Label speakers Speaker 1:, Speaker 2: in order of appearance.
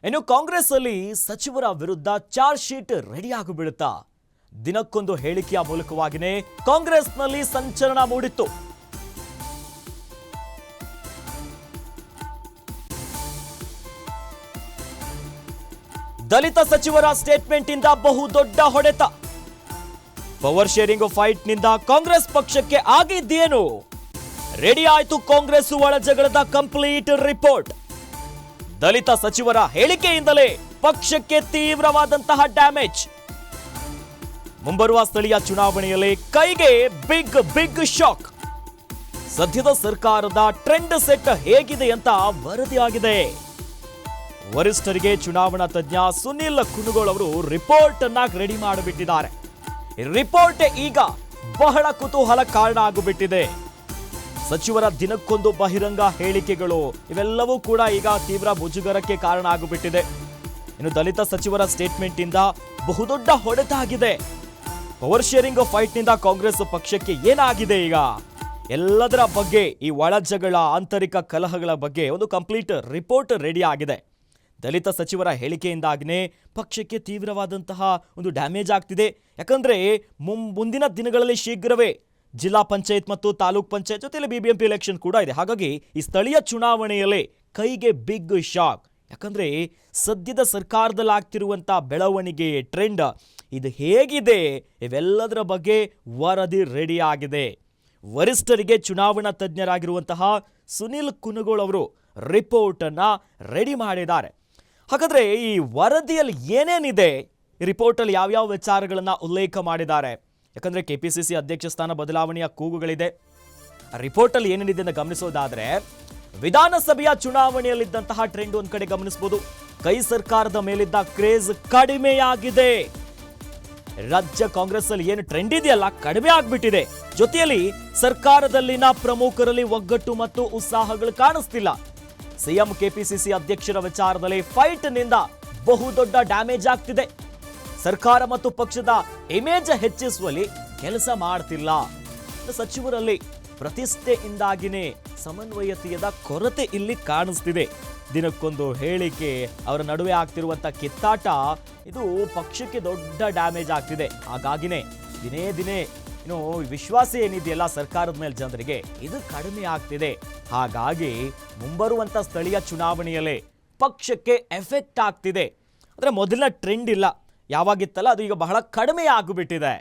Speaker 1: ಇನ್ನು ಕಾಂಗ್ರೆಸ್ ಅಲ್ಲಿ ಸಚಿವರ ವಿರುದ್ಧ ಚಾರ್ಜ್ ಶೀಟ್ ರೆಡಿ ಆಗಿಬಿಡುತ್ತಾ? ದಿನಕ್ಕೊಂದು ಹೇಳಿಕೆಯ ಮೂಲಕವಾಗಿಯೇ ಕಾಂಗ್ರೆಸ್ನಲ್ಲಿ ಸಂಚಲನ ಮೂಡಿತ್ತು. ದಲಿತ ಸಚಿವರ ಸ್ಟೇಟ್ಮೆಂಟ್ ಇಂದ ಬಹುದೊಡ್ಡ ಹೊಡೆತ. ಪವರ್ ಶೇರಿಂಗ್ ಫೈಟ್ ನಿಂದ ಕಾಂಗ್ರೆಸ್ ಪಕ್ಷಕ್ಕೆ ಆಗಿದ್ದೇನು? ರೆಡಿ ಆಯ್ತು ಕಾಂಗ್ರೆಸ್ ಒಳ ಜಗಳದ ಕಂಪ್ಲೀಟ್ ರಿಪೋರ್ಟ್. ದಲಿತ ಸಚಿವರ ಹೇಳಿಕೆಯಿಂದಲೇ ಪಕ್ಷಕ್ಕೆ ತೀವ್ರವಾದಂತಹ ಡ್ಯಾಮೇಜ್. ಮುಂಬರುವ ಸ್ಥಳೀಯ ಚುನಾವಣೆಯಲ್ಲಿ ಕೈಗೆ ಬಿಗ್ ಶಾಕ್. ಸದ್ಯದ ಸರ್ಕಾರದ ಟ್ರೆಂಡ್ ಸೆಟ್ ಹೇಗಿದೆ ಅಂತ ವರದಿಯಾಗಿದೆ. ವರಿಷ್ಠರಿಗೆ ಚುನಾವಣಾ ತಜ್ಞ ಸುನಿಲ್ ಕುನುಗೋಳ್ ಅವರು ರಿಪೋರ್ಟ್ ಅನ್ನ ರೆಡಿ ಮಾಡಿಬಿಟ್ಟಿದ್ದಾರೆ. ರಿಪೋರ್ಟ್ ಈಗ ಬಹಳ ಕುತೂಹಲ ಕಾರಣ ಆಗಿಬಿಟ್ಟಿದೆ. ಸಚಿವರ ದಿನಕ್ಕೊಂದು ಬಹಿರಂಗ ಹೇಳಿಕೆಗಳು ಇವೆಲ್ಲವೂ ಕೂಡ ಈಗ ತೀವ್ರ ಮುಜುಗರಕ್ಕೆ ಕಾರಣ ಆಗಿಬಿಟ್ಟಿದೆ. ಇನ್ನು ದಲಿತ ಸಚಿವರ ಸ್ಟೇಟ್ಮೆಂಟ್ ಇಂದ ಬಹುದೊಡ್ಡ ಹೊಡೆತ ಆಗಿದೆ. ಪವರ್ ಶೇರಿಂಗ್ ಫೈಟ್ ನಿಂದ ಕಾಂಗ್ರೆಸ್ ಪಕ್ಷಕ್ಕೆ ಏನಾಗಿದೆ ಈಗ ಎಲ್ಲದರ ಬಗ್ಗೆ, ಈ ಒಳಜಗಳ ಆಂತರಿಕ ಕಲಹಗಳ ಬಗ್ಗೆ ಒಂದು ಕಂಪ್ಲೀಟ್ ರಿಪೋರ್ಟ್ ರೆಡಿ ಆಗಿದೆ. ದಲಿತ ಸಚಿವರ ಹೇಳಿಕೆಯಿಂದಾಗಿಯೇ ಪಕ್ಷಕ್ಕೆ ತೀವ್ರವಾದಂತಹ ಒಂದು ಡ್ಯಾಮೇಜ್ ಆಗ್ತಿದೆ. ಯಾಕಂದ್ರೆ ಮುಂದಿನ ದಿನಗಳಲ್ಲಿ ಶೀಘ್ರವೇ ಜಿಲ್ಲಾ ಪಂಚಾಯತ್ ಮತ್ತು ತಾಲೂಕ್ ಪಂಚಾಯತ್ ಜೊತೆಯಲ್ಲಿ ಬಿಬಿಎಂಪಿ ಎಲೆಕ್ಷನ್ ಕೂಡ ಇದೆ. ಹಾಗಾಗಿ ಈ ಸ್ಥಳೀಯ ಚುನಾವಣೆಯಲ್ಲಿ ಕೈಗೆ ಬಿಗ್ ಶಾಕ್. ಯಾಕಂದ್ರೆ ಸದ್ಯದ ಸರ್ಕಾರದಲ್ಲಿ ಆಗ್ತಿರುವಂತಹ ಬೆಳವಣಿಗೆ ಟ್ರೆಂಡ್ ಇದು ಹೇಗಿದೆ, ಇವೆಲ್ಲದರ ಬಗ್ಗೆ ವರದಿ ರೆಡಿ ಆಗಿದೆ. ವರಿಷ್ಠರಿಗೆ ಚುನಾವಣಾ ತಜ್ಞರಾಗಿರುವಂತಹ ಸುನಿಲ್ ಕುನುಗೋಳ್ ಅವರು ರಿಪೋರ್ಟ್ ಅನ್ನ ರೆಡಿ ಮಾಡಿದ್ದಾರೆ. ಹಾಗಾದ್ರೆ ಈ ವರದಿಯಲ್ಲಿ ಏನೇನಿದೆ, ಈ ರಿಪೋರ್ಟ್ ಅಲ್ಲಿ ಯಾವ್ಯಾವ ವಿಚಾರಗಳನ್ನ ಉಲ್ಲೇಖ ಮಾಡಿದ್ದಾರೆ? ಯಾಕಂದ್ರೆ ಕೆಪಿಸಿಸಿ ಅಧ್ಯಕ್ಷ ಸ್ಥಾನ ಬದಲಾವಣೆಯ ಕೂಗುಗಳಿದೆ. ರಿಪೋರ್ಟ್ ಅಲ್ಲಿ ಏನೇನಿದೆ ಅಂತ ಗಮನಿಸೋದಾದ್ರೆ, ವಿಧಾನಸಭೆಯ ಚುನಾವಣೆಯಲ್ಲಿದ್ದಂತಹ ಟ್ರೆಂಡ್ ಒಂದ್ ಕಡೆ ಗಮನಿಸಬಹುದು. ಕೈ ಸರ್ಕಾರದ ಮೇಲಿದ್ದ ಕ್ರೇಜ್ ಕಡಿಮೆಯಾಗಿದೆ. ರಾಜ್ಯ ಕಾಂಗ್ರೆಸ್ ಅಲ್ಲಿ ಏನು ಟ್ರೆಂಡ್ ಇದೆಯಲ್ಲ ಕಡಿಮೆ ಆಗ್ಬಿಟ್ಟಿದೆ. ಜೊತೆಯಲ್ಲಿ ಸರ್ಕಾರದಲ್ಲಿನ ಪ್ರಮುಖರಲ್ಲಿ ಒಗ್ಗಟ್ಟು ಮತ್ತು ಉತ್ಸಾಹಗಳು ಕಾಣಿಸ್ತಿಲ್ಲ. ಸಿಎಂ ಕೆಪಿಸಿಸಿ ಅಧ್ಯಕ್ಷರ ವಿಚಾರದಲ್ಲಿ ಫೈಟ್ ನಿಂದ ಬಹುದೊಡ್ಡ ಡ್ಯಾಮೇಜ್ ಆಗ್ತಿದೆ. ಸರ್ಕಾರ ಮತ್ತು ಪಕ್ಷದ ಇಮೇಜ್ ಹೆಚ್ಚಿಸುವಲ್ಲಿ ಕೆಲಸ ಮಾಡ್ತಿಲ್ಲ. ಸಚಿವರಲ್ಲಿ ಪ್ರತಿಷ್ಠೆಯಿಂದಾಗಿನೇ ಸಮನ್ವಯತೆಯದ ಕೊರತೆ ಇಲ್ಲಿ ಕಾಣಿಸ್ತಿದೆ. ದಿನಕ್ಕೊಂದು ಹೇಳಿಕೆ, ಅವರ ನಡುವೆ ಆಗ್ತಿರುವಂತ ಕಿತ್ತಾಟ ಇದು ಪಕ್ಷಕ್ಕೆ ದೊಡ್ಡ ಡ್ಯಾಮೇಜ್ ಆಗ್ತಿದೆ. ಹಾಗಾಗಿನೇ ದಿನೇ ದಿನೇ ವಿಶ್ವಾಸ ಏನಿದೆಯಲ್ಲ ಸರ್ಕಾರದ ಮೇಲೆ ಜನರಿಗೆ ಇದು ಕಡಿಮೆ ಆಗ್ತಿದೆ. ಹಾಗಾಗಿ ಮುಂಬರುವಂತ ಸ್ಥಳೀಯ ಚುನಾವಣೆಯಲ್ಲಿ ಪಕ್ಷಕ್ಕೆ ಎಫೆಕ್ಟ್ ಆಗ್ತಿದೆ. ಅಂದ್ರೆ ಮೊದಲಿನ ಟ್ರೆಂಡ್ ಇಲ್ಲ, ಯಾವಾಗಿತ್ತಲ್ಲ ಅದು ಈಗ ಬಹಳ ಕಡಿಮೆ ಆಗಿಬಿಟ್ಟಿದೆ.